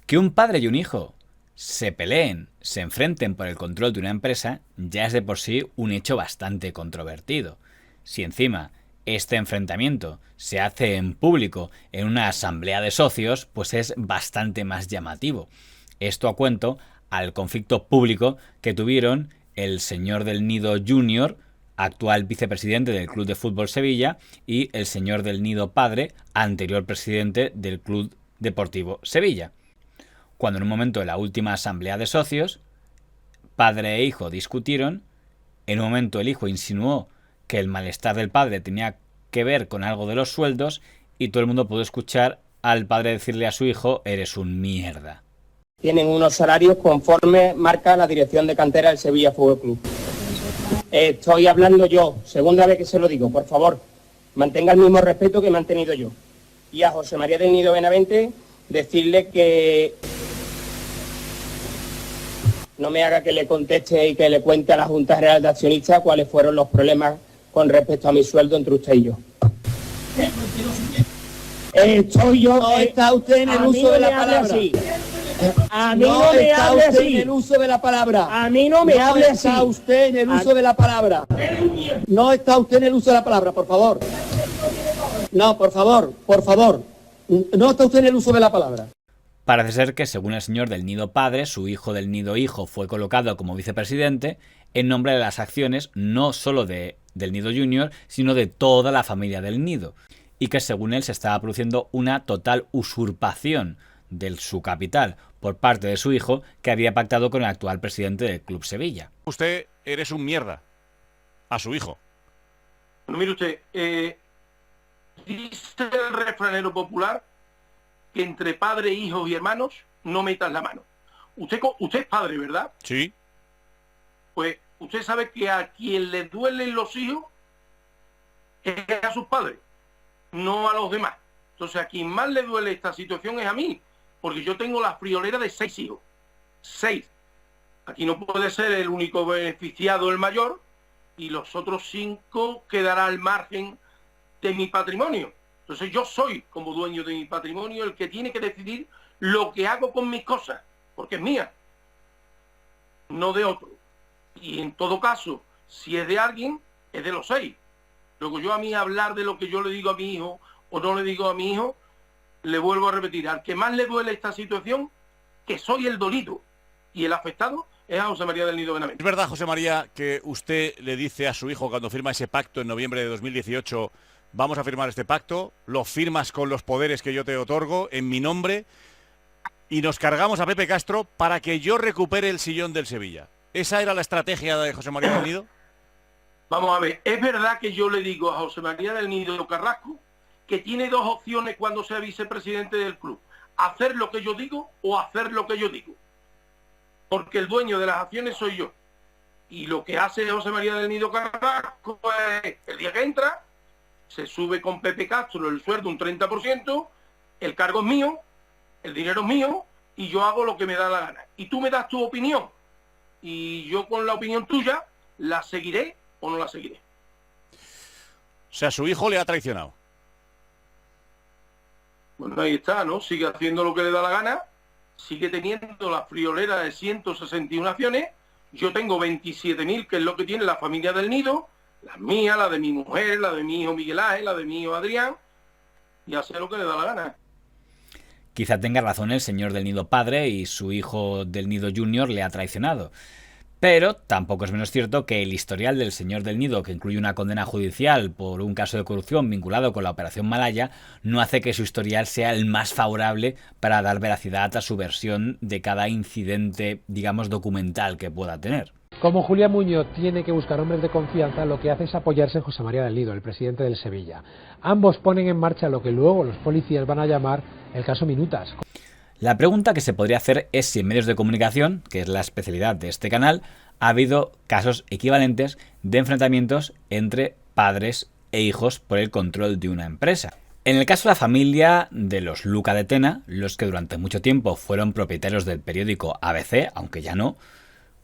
Que un padre y un hijo se peleen, se enfrenten por el control de una empresa, ya es de por sí un hecho bastante controvertido. Si encima este enfrentamiento se hace en público en una asamblea de socios, pues es bastante más llamativo. Esto a cuento al conflicto público que tuvieron el señor del Nido Junior, actual vicepresidente del Club de Fútbol Sevilla, y el señor del Nido Padre, anterior presidente del Club Deportivo Sevilla. Cuando en un momento de la última asamblea de socios, padre e hijo discutieron, en un momento el hijo insinuó que el malestar del padre tenía que ver con algo de los sueldos y todo el mundo pudo escuchar al padre decirle a su hijo: eres un mierda. Tienen unos salarios conforme marca la dirección de cantera del Sevilla Fútbol Club. Estoy hablando yo, segunda vez que se lo digo, por favor, mantenga el mismo respeto que he mantenido yo. Y a José María del Nido Benavente decirle que no me haga que le conteste y que le cuente a la Junta General de Accionistas cuáles fueron los problemas con respecto a mi sueldo entre usted y yo. Estoy yo... No está usted en el uso de la palabra. Así. A mí no me está hable usted así. en el uso de la palabra. A mí no me hable así. No está usted en el uso de la palabra. No está usted en el uso de la palabra, por favor. No, por favor, por favor. No está usted en el uso de la palabra. Parece ser que, según el señor del Nido Padre, su hijo del Nido Hijo fue colocado como vicepresidente en nombre de las acciones no solo del Nido Junior, sino de toda la familia del Nido, y que según él se estaba produciendo una total usurpación de su capital por parte de su hijo, que había pactado con el actual presidente del Club Sevilla. Usted eres un mierda a su hijo. Bueno, mire usted, dice el refranero popular que entre padre, hijos y hermanos no metas la mano. Usted es padre, ¿verdad? Sí. Pues usted sabe que a quien le duelen los hijos es a sus padres, no a los demás. Entonces a quien más le duele esta situación es a mí, porque yo tengo la friolera de 6 hijos. 6. Aquí no puede ser el único beneficiado el mayor y los otros 5 quedará al margen de mi patrimonio. Entonces yo soy, como dueño de mi patrimonio, el que tiene que decidir lo que hago con mis cosas, porque es mía, no de otro. Y en todo caso, si es de alguien, es de los 6. Luego yo a mí hablar de lo que yo le digo a mi hijo o no le digo a mi hijo, le vuelvo a repetir, al que más le duele esta situación, que soy el dolido y el afectado, es a José María del Nido Benavente. ¿Es verdad, José María, que usted le dice a su hijo cuando firma ese pacto en noviembre de 2018, vamos a firmar este pacto, lo firmas con los poderes que yo te otorgo en mi nombre y nos cargamos a Pepe Castro para que yo recupere el sillón del Sevilla? ¿Esa era la estrategia de José María del Nido? Vamos a ver, es verdad que yo le digo a José María del Nido Carrasco que tiene 2 opciones cuando sea vicepresidente del club: hacer lo que yo digo o hacer lo que yo digo. Porque el dueño de las acciones soy yo. Y lo que hace José María del Nido Carrasco es, el día que entra, se sube con Pepe Castro el sueldo un 30%, el cargo es mío, el dinero es mío, y yo hago lo que me da la gana. Y tú me das tu opinión, y yo con la opinión tuya, la seguiré o no la seguiré. O sea, su hijo le ha traicionado. Bueno, ahí está, ¿no? Sigue haciendo lo que le da la gana, sigue teniendo la friolera de 161 acciones, yo tengo 27.000, que es lo que tiene la familia del Nido, la mía, la de mi mujer, la de mi hijo Miguel Ángel, la de mi hijo Adrián, y hace lo que le da la gana. Quizá tenga razón el señor del Nido Padre y su hijo del Nido Junior le ha traicionado. Pero tampoco es menos cierto que el historial del señor del Nido, que incluye una condena judicial por un caso de corrupción vinculado con la Operación Malaya, no hace que su historial sea el más favorable para dar veracidad a su versión de cada incidente, digamos, documental que pueda tener. Como Julián Muñoz tiene que buscar hombres de confianza, lo que hace es apoyarse en José María del Nido, el presidente del Sevilla. Ambos ponen en marcha lo que luego los policías van a llamar el caso Minutas. La pregunta que se podría hacer es si en medios de comunicación, que es la especialidad de este canal, ha habido casos equivalentes de enfrentamientos entre padres e hijos por el control de una empresa. En el caso de la familia de los Luca de Tena, los que durante mucho tiempo fueron propietarios del periódico ABC, aunque ya no,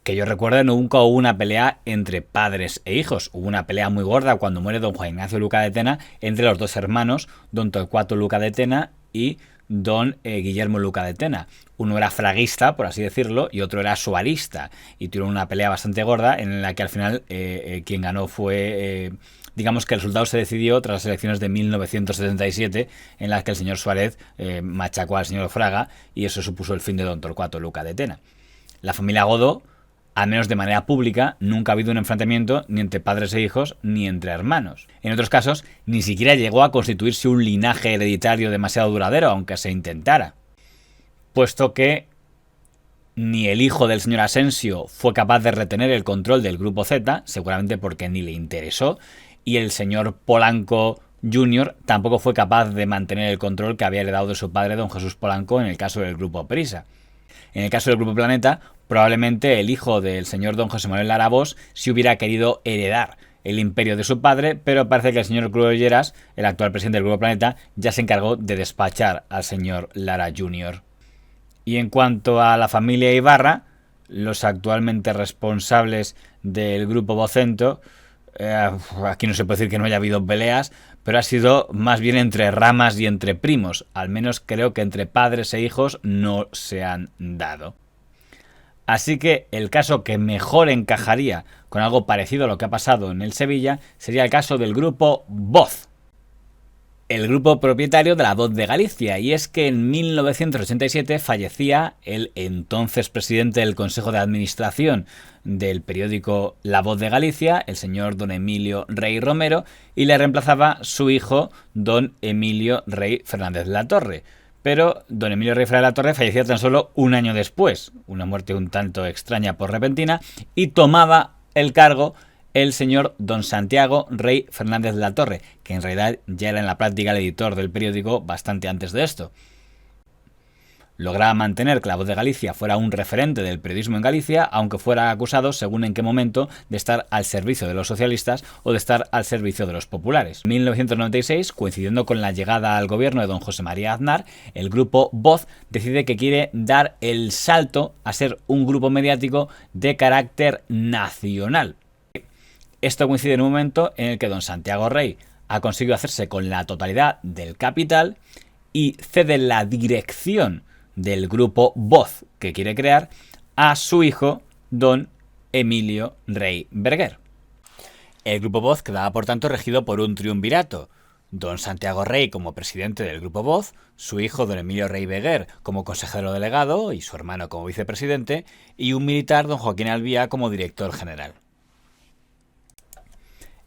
que yo recuerdo, nunca hubo una pelea entre padres e hijos. Hubo una pelea muy gorda cuando muere don Juan Ignacio Luca de Tena entre los 2 hermanos, don Torcuato Luca de Tena y don Guillermo Luca de Tena. Uno era fraguista, por así decirlo, y otro era suarista. Y tuvieron una pelea bastante gorda en la que al final quien ganó fue... digamos que el resultado se decidió tras las elecciones de 1977, en las que el señor Suárez machacó al señor Fraga, y eso supuso el fin de don Torcuato Luca de Tena. La familia Godó, al menos de manera pública, nunca ha habido un enfrentamiento ni entre padres e hijos, ni entre hermanos. En otros casos, ni siquiera llegó a constituirse un linaje hereditario demasiado duradero, aunque se intentara. Puesto que ni el hijo del señor Asensio fue capaz de retener el control del Grupo Z, seguramente porque ni le interesó, y el señor Polanco Jr. tampoco fue capaz de mantener el control que había heredado de su padre, don Jesús Polanco, en el caso del Grupo Prisa. En el caso del Grupo Planeta, probablemente el hijo del señor don José Manuel Lara Bosch sí hubiera querido heredar el imperio de su padre, pero parece que el señor Cruz Lleras, el actual presidente del Grupo Planeta, ya se encargó de despachar al señor Lara Jr. Y en cuanto a la familia Ibarra, los actualmente responsables del Grupo Vocento, aquí no se puede decir que no haya habido peleas, pero ha sido más bien entre ramas y entre primos. Al menos creo que entre padres e hijos no se han dado. Así que el caso que mejor encajaría con algo parecido a lo que ha pasado en el Sevilla sería el caso del Grupo Voz, el grupo propietario de La Voz de Galicia, y es que en 1987 fallecía el entonces presidente del Consejo de Administración del periódico La Voz de Galicia, el señor don Emilio Rey Romero, y le reemplazaba su hijo don Emilio Rey Fernández de la Torre. Pero don Emilio Rey Fernández de la Torre fallecía tan solo un año después, una muerte un tanto extraña por repentina, y tomaba el cargo el señor don Santiago Rey Fernández de la Torre, que en realidad ya era en la práctica el editor del periódico bastante antes de esto. Lograba mantener que La Voz de Galicia fuera un referente del periodismo en Galicia, aunque fuera acusado, según en qué momento, de estar al servicio de los socialistas o de estar al servicio de los populares. En 1996, coincidiendo con la llegada al gobierno de don José María Aznar, el grupo Voz decide que quiere dar el salto a ser un grupo mediático de carácter nacional. Esto coincide en un momento en el que don Santiago Rey ha conseguido hacerse con la totalidad del capital y cede la dirección del grupo Voz que quiere crear a su hijo, don Emilio Rey Berguer. El grupo Voz quedaba por tanto regido por un triunvirato: don Santiago Rey como presidente del grupo Voz, su hijo don Emilio Rey Berguer como consejero delegado y su hermano como vicepresidente, y un militar, don Joaquín Albía, como director general.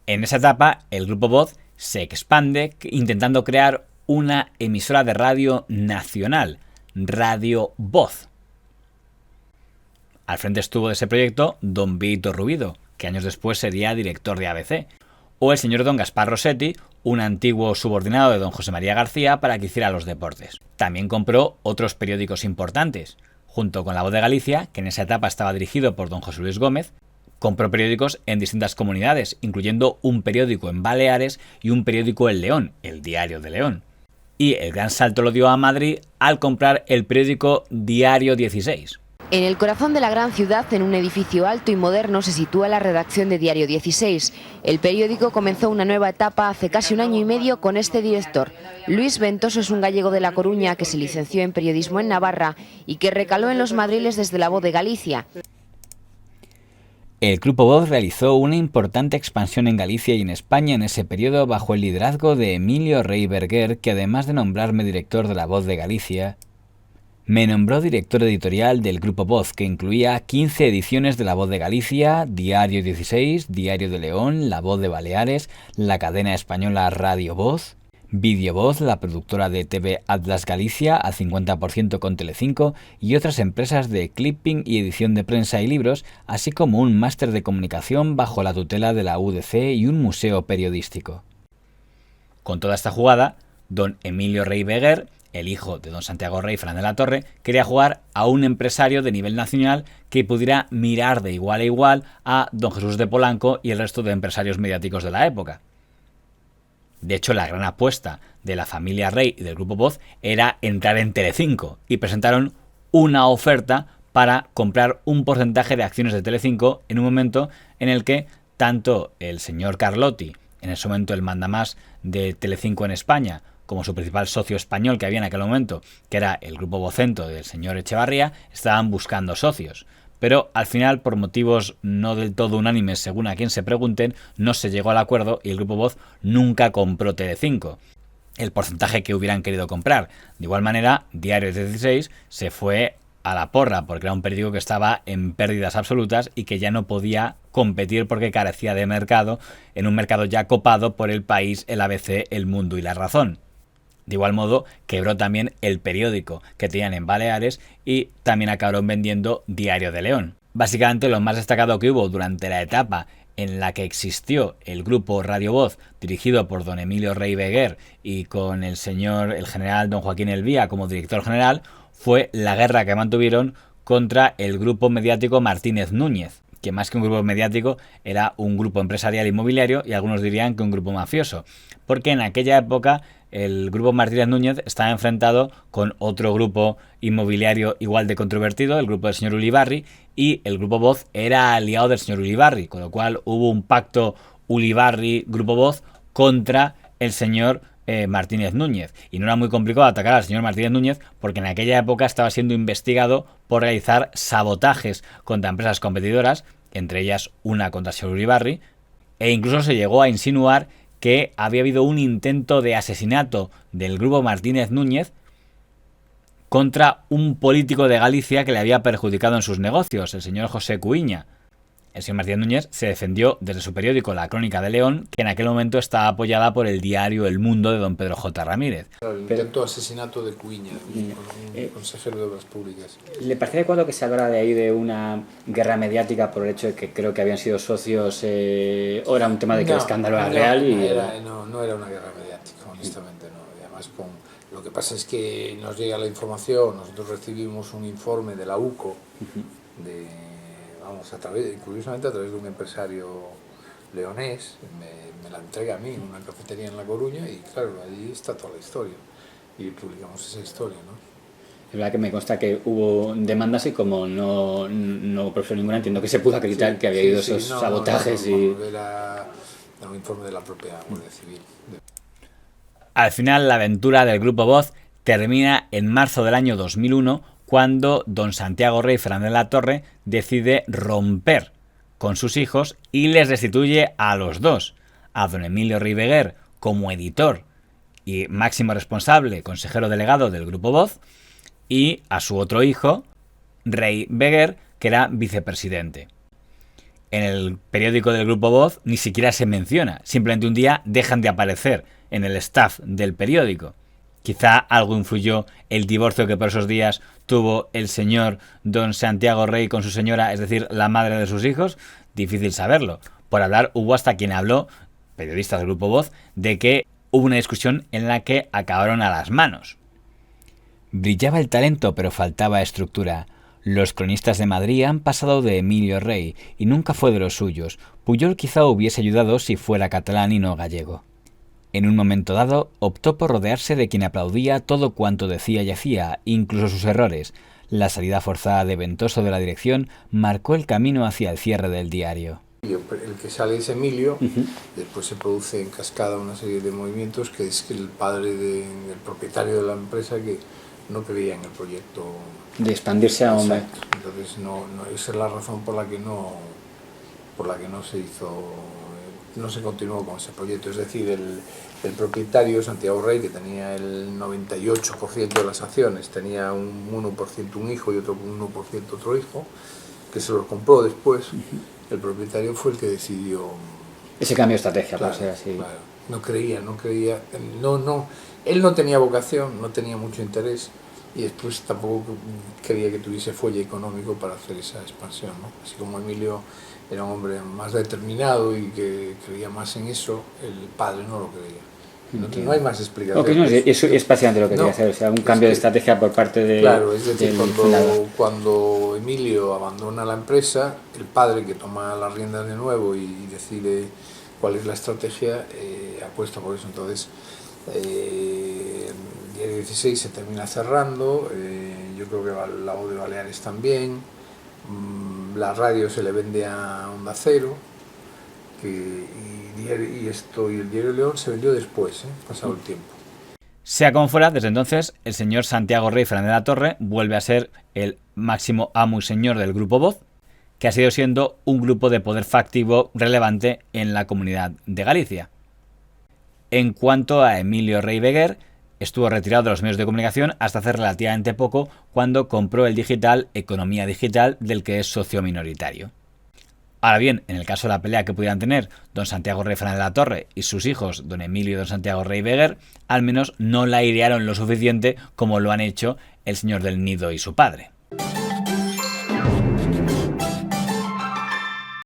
En esa etapa, el Grupo Voz se expande intentando crear una emisora de radio nacional, Radio Voz. Al frente estuvo de ese proyecto don Vito Rubido, que años después sería director de ABC, o el señor don Gaspar Rossetti, un antiguo subordinado de don José María García, para que hiciera los deportes. También compró otros periódicos importantes, junto con La Voz de Galicia, que en esa etapa estaba dirigido por don José Luis Gómez. Compró periódicos en distintas comunidades, incluyendo un periódico en Baleares y un periódico en León, el Diario de León. Y el gran salto lo dio a Madrid al comprar el periódico Diario 16. En el corazón de la gran ciudad, en un edificio alto y moderno, se sitúa la redacción de Diario 16. El periódico comenzó una nueva etapa hace casi un año y medio con este director. Luis Ventoso es un gallego de La Coruña que se licenció en periodismo en Navarra y que recaló en los madriles desde La Voz de Galicia. El Grupo Voz realizó una importante expansión en Galicia y en España en ese periodo bajo el liderazgo de Emilio Rey Berguer, que además de nombrarme director de La Voz de Galicia, me nombró director editorial del Grupo Voz, que incluía 15 ediciones de La Voz de Galicia, Diario 16, Diario de León, La Voz de Baleares, la cadena española Radio Voz, Vídeo Voz, la productora de TV Atlas Galicia, al 50% con Telecinco, y otras empresas de clipping y edición de prensa y libros, así como un máster de comunicación bajo la tutela de la UDC y un museo periodístico. Con toda esta jugada, don Emilio Rey Berguer, el hijo de don Santiago Rey Fernández de la Torre, quería jugar a un empresario de nivel nacional que pudiera mirar de igual a igual a don Jesús de Polanco y el resto de empresarios mediáticos de la época. De hecho, la gran apuesta de la familia Rey y del Grupo Voz era entrar en Telecinco, y presentaron una oferta para comprar un porcentaje de acciones de Telecinco en un momento en el que tanto el señor Carlotti, en ese momento el mandamás de Telecinco en España, como su principal socio español que había en aquel momento, que era el Grupo Vocento del señor Echevarría, estaban buscando socios. Pero al final, por motivos no del todo unánimes según a quien se pregunten, no se llegó al acuerdo y el Grupo Voz nunca compró Telecinco, el porcentaje que hubieran querido comprar. De igual manera, Diario 16 se fue a la porra porque era un periódico que estaba en pérdidas absolutas y que ya no podía competir porque carecía de mercado, en un mercado ya copado por El País, el ABC, El Mundo y La Razón. De igual modo, quebró también El Periódico que tenían en Baleares y también acabaron vendiendo Diario de León. Básicamente lo más destacado que hubo durante la etapa en la que existió el grupo Radio Voz, dirigido por don Emilio Rey Beguer y con el general don Joaquín Elvía como director general, fue la guerra que mantuvieron contra el grupo mediático Martínez Núñez, que más que un grupo mediático era un grupo empresarial inmobiliario y algunos dirían que un grupo mafioso, porque en aquella época el grupo Martínez Núñez estaba enfrentado con otro grupo inmobiliario igual de controvertido, el grupo del señor Ulibarri, y el grupo Voz era aliado del señor Ulibarri, con lo cual hubo un pacto Ulibarri-Grupo Voz contra el señor Martínez Núñez. Y no era muy complicado atacar al señor Martínez Núñez porque en aquella época estaba siendo investigado por realizar sabotajes contra empresas competidoras, entre ellas una contra el señor Ulibarri, e incluso se llegó a insinuar que había habido un intento de asesinato del grupo Martínez Núñez contra un político de Galicia que le había perjudicado en sus negocios, el señor José Cuiña. El señor Martínez Núñez se defendió desde su periódico La Crónica de León, que en aquel momento estaba apoyada por el diario El Mundo de don Pedro J. Ramírez. El intento de asesinato de Cuiña, un consejero de Obras Públicas. ¿Le parece adecuado que se hablara de ahí de una guerra mediática por el hecho de que creo que habían sido socios o era un tema de que el escándalo era real? No era una guerra mediática, honestamente no. Y además lo que pasa es que nos llega la información, nosotros recibimos un informe de la UCO, curiosamente a través de un empresario leonés, me la entrega a mí en una cafetería en La Coruña y claro, allí está toda la historia y publicamos esa historia, ¿no? Es verdad que me consta que hubo demandas y como no profesó ninguna, entiendo que se pudo acreditar que había habido esos sabotajes. Era un informe de la propia Guardia Civil. Al final la aventura del Grupo Voz termina en marzo del año 2001 cuando don Santiago Rey Fernández Latorre decide romper con sus hijos y les restituye a los dos, a don Emilio Rey Beguer como editor y máximo responsable, consejero delegado del Grupo Voz, y a su otro hijo, Rey Beguer, que era vicepresidente. En el periódico del Grupo Voz ni siquiera se menciona, simplemente un día dejan de aparecer en el staff del periódico. Quizá algo influyó el divorcio que por esos días tuvo el señor don Santiago Rey con su señora, es decir, la madre de sus hijos, difícil saberlo. Por hablar, hubo hasta quien habló, periodistas del Grupo Voz, de que hubo una discusión en la que acabaron a las manos. Brillaba el talento, pero faltaba estructura. Los cronistas de Madrid han pasado de Emilio Rey y nunca fue de los suyos. Pujol quizá hubiese ayudado si fuera catalán y no gallego. En un momento dado, optó por rodearse de quien aplaudía todo cuanto decía y hacía, incluso sus errores. La salida forzada de Ventoso de la dirección marcó el camino hacia el cierre del diario. El que sale es Emilio, después se produce en cascada una serie de movimientos que es el padre del propietario de la empresa que no creía en el proyecto de expandirse a hombre. Entonces esa es la razón por la que no se hizo, no se continuó con ese proyecto. Es decir, el propietario Santiago Rey, que tenía el 98% de las acciones, tenía un 1% un hijo y otro 1% otro hijo, que se los compró después. El propietario fue el que decidió ese cambio de estrategia, claro, por ser así. Claro. No creía, él no tenía vocación, no tenía mucho interés y después tampoco creía que tuviese fuelle económico para hacer esa expansión, ¿no? Así como Emilio era un hombre más determinado y que creía más en eso, el padre no lo creía. No hay más explicación. Okay, no, eso es básicamente lo que quería hacer, o sea, un cambio de estrategia por parte de... Claro, es decir, cuando Emilio abandona la empresa, el padre, que toma las riendas de nuevo y decide cuál es la estrategia, apuesta por eso. Entonces, Diario 16 se termina cerrando, yo creo que la Voz de Baleares también, la radio se le vende a Onda Cero, y el Diario de León se vendió después, pasado el tiempo. Sea como fuera, desde entonces el señor Santiago Rey Fernández de la Torre vuelve a ser el máximo amo y señor del Grupo Voz, que ha seguido siendo un grupo de poder factivo relevante en la Comunidad de Galicia. En cuanto a Emilio Rey Veguer, estuvo retirado de los medios de comunicación hasta hace relativamente poco, cuando compró el digital Economía Digital, del que es socio minoritario. Ahora bien, en el caso de la pelea que pudieran tener don Santiago Rey Fernández de la Torre y sus hijos, don Emilio y don Santiago Rey Veguer, al menos no la airearon lo suficiente como lo han hecho el señor del Nido y su padre.